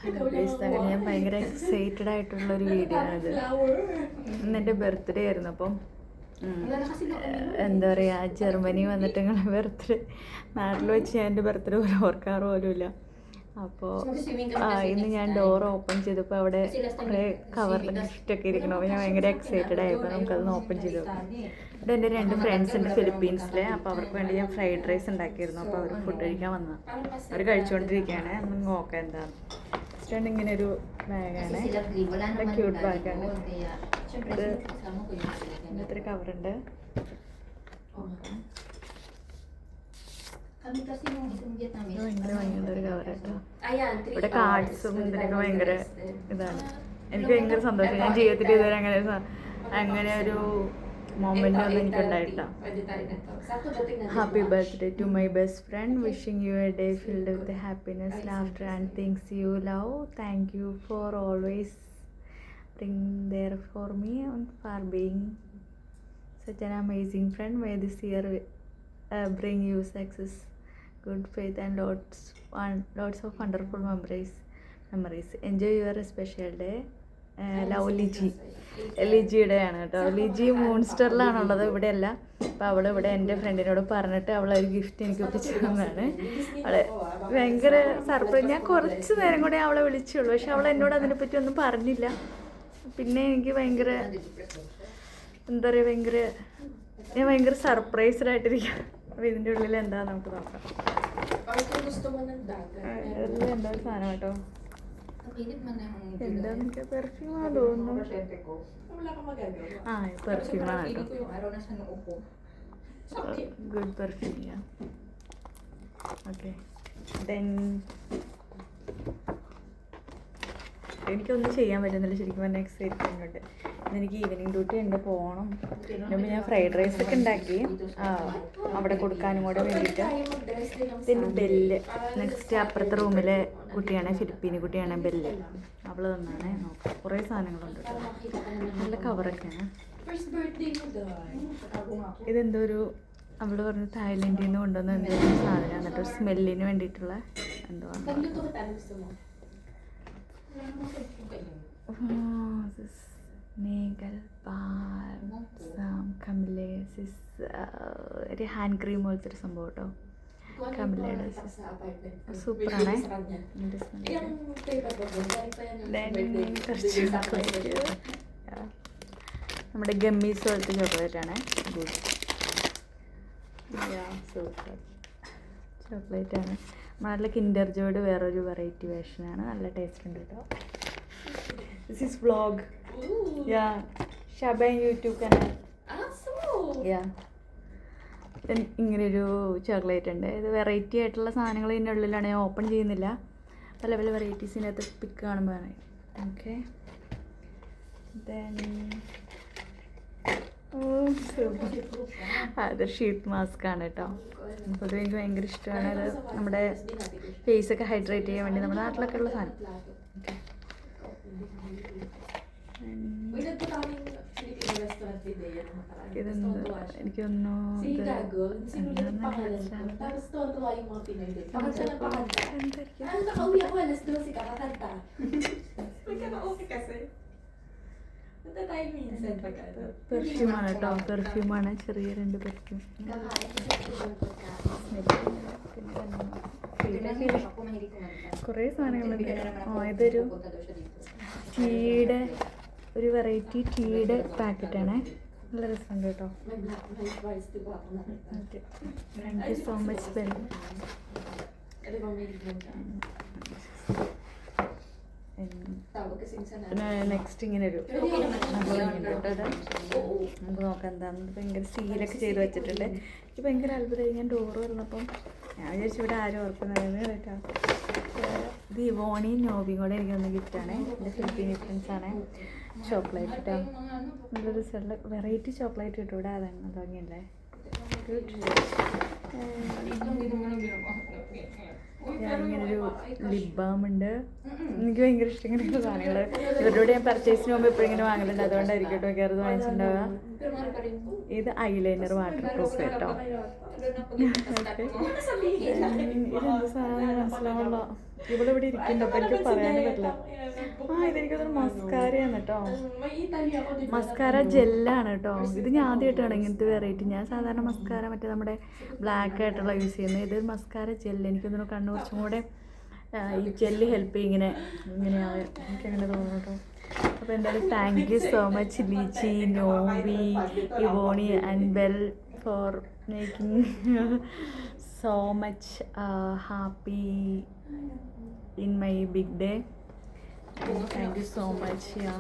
Hello guys, അങ്ങനെ ഞാൻ ഭയങ്കര എക്സൈറ്റഡ് ആയിട്ടുള്ളൊരു വീഡിയോ ആണിത്. ഇന്ന് എൻ്റെ ബർത്ത്ഡേ ആയിരുന്നു. അപ്പം എന്താ പറയുക, ജർമ്മനി വന്നിട്ട് ഇങ്ങനെ ബർത്ത്ഡേ നാട്ടിൽ വെച്ച് ഞാൻ എൻ്റെ ബർത്ത്ഡേ പോലും ഓർക്കാറ് പോലുമില്ല. അപ്പോൾ ഇന്ന് ഞാൻ ഡോർ ഓപ്പൺ ചെയ്തപ്പോൾ അവിടെ കുറേ കവറിൽ ഗിഫ്റ്റൊക്കെ ഇരിക്കണം. അപ്പോൾ ഞാൻ ഭയങ്കര എക്സൈറ്റഡ് ആയപ്പോൾ നമുക്കതൊന്ന് ഓപ്പൺ ചെയ്ത് നോക്കാം. ഇവിടെ എൻ്റെ 2 ഫ്രണ്ട്സ് ഉണ്ട് ഫിലിപ്പീൻസിലെ. അപ്പോൾ അവർക്ക് വേണ്ടി ഞാൻ ഫ്രൈഡ് റൈസ് ഉണ്ടാക്കിയിരുന്നു. അപ്പോൾ അവർ ഫുഡ് കഴിക്കാൻ വന്നതാണ്. അവർ കഴിച്ചുകൊണ്ടിരിക്കുകയാണ്. ഒന്ന് നോക്കാം എന്താണ്. ഫസ്റ്റ് ഇങ്ങനെ ഒരു ബാഗാണ്, നല്ല ക്യൂട്ട് ബാഗാണ്. ഇത് ഇങ്ങനത്തെ കവറുണ്ട്. ഭയങ്കര ഭയങ്കര കവർ കേട്ടോ. ഇവിടെ കാർഡ്സും ഇതിനൊക്കെ ഭയങ്കര ഇതാണ്. എനിക്ക് ഭയങ്കര സന്തോഷം. ഞാൻ ജീവിതത്തിൽ ഇതുവരെ അങ്ങനെ ഒരു മൊമെന്റ് ഒന്നും എനിക്കുണ്ടായിട്ടില്ല. Happy birthday to my best friend. Wishing you a day filled with happiness, laughter and things you love. Thank you for always being there for me and for being such an amazing friend. May this year bring you success, good faith and lots of wonderful memories. Enjoy your special day. Love ലിജിയുടെ ആണ് കേട്ടോ. ലിജി മൂൺസ്റ്ററിലാണുള്ളത്, ഇവിടെ അല്ല. അപ്പോൾ അവളിവിടെ എൻ്റെ ഫ്രണ്ടിനോട് പറഞ്ഞിട്ട് അവളൊരു gift എനിക്ക് ഒപ്പിച്ചു തന്നതാണ്. അവളെ ഭയങ്കര സർപ്രൈസ്. ഞാൻ കുറച്ച് നേരം കൂടെ അവളെ വിളിച്ചുള്ളൂ, പക്ഷെ അവൾ എന്നോട് അതിനെപ്പറ്റി ഒന്നും പറഞ്ഞില്ല. പിന്നെ എനിക്ക് ഭയങ്കര എന്താ പറയുക, ഞാൻ ഭയങ്കര സർപ്രൈസ്ഡ് ആയിട്ടിരിക്കുക. അപ്പോൾ ഇതിൻ്റെ ഉള്ളിൽ എന്താ നമുക്ക് നോക്കാം. എന്താ ഒരു സാധനം കേട്ടോ. എന്താ എനിക്ക് പെർഫ്യൂമാ തോന്നുന്നു. പെർഫ്യൂമാണ് കേട്ടോ. Good perfume. ഓക്കെ, ദെൻ എനിക്കൊന്നും ചെയ്യാൻ പറ്റുന്നില്ല ശരിക്കും പറഞ്ഞാൽ. എക്സൈറ്റ്മെൻ്റ് ഉണ്ട്. എനിക്ക് ഈവനിങ് ഡ്യൂട്ടി ഉണ്ട്, പോകണം. മുമ്പ് ഞാൻ ഫ്രൈഡ് റൈസ് ഒക്കെ ഉണ്ടാക്കി അവിടെ കൊടുക്കാനും കൂടെ വേണ്ടിയിട്ട്. പിന്നെ ബെല്ല്, നെക്സ്റ്റ് അപ്പുറത്തെ റൂമിലെ കുട്ടിയാണ്, ഫിലിപ്പീനി കുട്ടിയാണ് ബെല്ല്. അവൾ തന്നാണ്. നോക്കാം, കുറേ സാധനങ്ങളുണ്ട് കേട്ടോ. നല്ല കവറൊക്കെയാണ്. ഇതെന്തോ ഒരു അവൾ പറഞ്ഞു തായ്ലൻഡിൽ നിന്ന് കൊണ്ടുവന്ന എന്തോ ഒരു സാധനം, എന്നിട്ട് ഒരു സ്മെല്ലിന് വേണ്ടിയിട്ടുള്ള എന്തോ ഒരു ഹാൻഡ് ക്രീം പോലത്തെ ഒരു സംഭവം കേട്ടോ. കമലയുടെ സൂപ്പറാണേ. നമ്മുടെ ഗമ്മീസ് പോലത്തെ ചോക്ലേറ്റാണ്. Good, super ചോക്ലേറ്റാണ്. നല്ല കിൻഡർ ജോയുടെ വേറൊരു വെറൈറ്റി വേർഷനാണ്. നല്ല ടേസ്റ്റ് ഉണ്ട് കേട്ടോ. This is vlog. Shabain YouTube channel. ഇങ്ങനൊരു ചോക്ലേറ്റ് ഉണ്ട്. ഇത് വെറൈറ്റി ആയിട്ടുള്ള സാധനങ്ങൾ ഇതിൻ്റെ ഉള്ളിലാണ്. ഞാൻ ഓപ്പൺ ചെയ്യുന്നില്ല. പല പല വെറൈറ്റീസിനകത്ത് പിക്ക് കാണുമ്പോൾ. ഓക്കെ, ദെൻ അതൊരു ഷീറ്റ് മാസ്ക് ആണ് കേട്ടോ. അപ്പോൾ എനിക്ക് ഭയങ്കര ഇഷ്ടമാണ്. അത് നമ്മുടെ ഫേസൊക്കെ ഹൈഡ്രേറ്റ് ചെയ്യാൻ വേണ്ടി നമ്മുടെ നാട്ടിലൊക്കെ ഉള്ള സാധനം. ഓക്കെ, ഇതെന്ത് എനിക്കൊന്നു പെർഫ്യൂമാണ് കേട്ടോ. പെർഫ്യൂമാണ്, ചെറിയ 2 പെർഫ്യൂം. കുറേ സാധനങ്ങളുണ്ട്. ഇതൊരു ടീയുടെ ഒരു വെറൈറ്റി ടീയുടെ പാക്കറ്റാണ്. നല്ല രസമുണ്ട് കേട്ടോ. Thank you so much bell. പിന്നെ നെക്സ്റ്റ് ഇങ്ങനെ ഒരു നമുക്ക് നോക്കാം എന്താണെന്ന്. ഭയങ്കര സീലൊക്കെ ചെയ്ത് വെച്ചിട്ടുണ്ട്. എനിക്ക് ഭയങ്കര അത്ഭുതമായി. ഞാൻ ഡോറ് വന്നപ്പം ഞാൻ വിചാരിച്ചു ഇവിടെ ആരും ഓർക്കുന്നതെന്ന് കേട്ടോ. ഇത് ഇവോണിയും നോബിയും കൂടെ എനിക്ക് തന്ന ഗിഫ്റ്റാണ്. എൻ്റെ ഫിലിപ്പീനി ഫ്രണ്ട്സാണ്. ചോക്ലേറ്റ് കേട്ടോ. നല്ലൊരു വെറൈറ്റി ചോക്ലേറ്റ് കിട്ടും ഇവിടെ. അതാണ് ഭംഗിയല്ലേ. ഗുഡ്. ഞാനിങ്ങനൊരു ലിപ് ബാം ഉണ്ട്. എനിക്ക് ഭയങ്കര ഇഷ്ടം ഇങ്ങനെയുള്ള സാധനങ്ങൾ. ഇവരോട് ഞാൻ പർച്ചേസിന് പോകുമ്പോൾ എപ്പോഴും ഇങ്ങനെ വാങ്ങലുണ്ട്. അതുകൊണ്ടായിരിക്കും കേട്ടോ കയറുന്നത് വാങ്ങിച്ചിട്ടുണ്ടാവുക. ഇത് ഐലൈനർ വാട്ടർ പ്രൂഫ് കേട്ടോ. ഇതെന്ത് സാധനം മനസ്സിലാവുള്ള. ഇവിടെ ഇരിക്കുന്നുണ്ട്, അപ്പോൾ എനിക്ക് പറയാനേ പറ്റില്ല. ഇതെനിക്കതൊരു മസ്കാരയാണ് കേട്ടോ. മസ്കാര ജെല്ലാണ് കേട്ടോ. ഇത് ഞാൻ ആദ്യമായിട്ടാണ് ഇങ്ങനത്തെ വെറൈറ്റി. ഞാൻ സാധാരണ മസ്കാര മറ്റേ നമ്മുടെ ബ്ലാക്ക് ആയിട്ടുള്ള യൂസ് ചെയ്യുന്നത്. ഇത് മസ്കാര ജെല്ല്. എനിക്കൊന്നും കണ്ണു കുറച്ചും കൂടെ ഈ ജെല്ല് ഹെൽപ്പ് ചെയ്യും ഇങ്ങനെയാണ് എനിക്കങ്ങനെ തോന്നുന്നു കേട്ടോ. അപ്പോൾ എന്തായാലും thank you so much Leechi, Novi, Ivoni and Bell for making so much happy in my big day. Thank you so much. Yeah.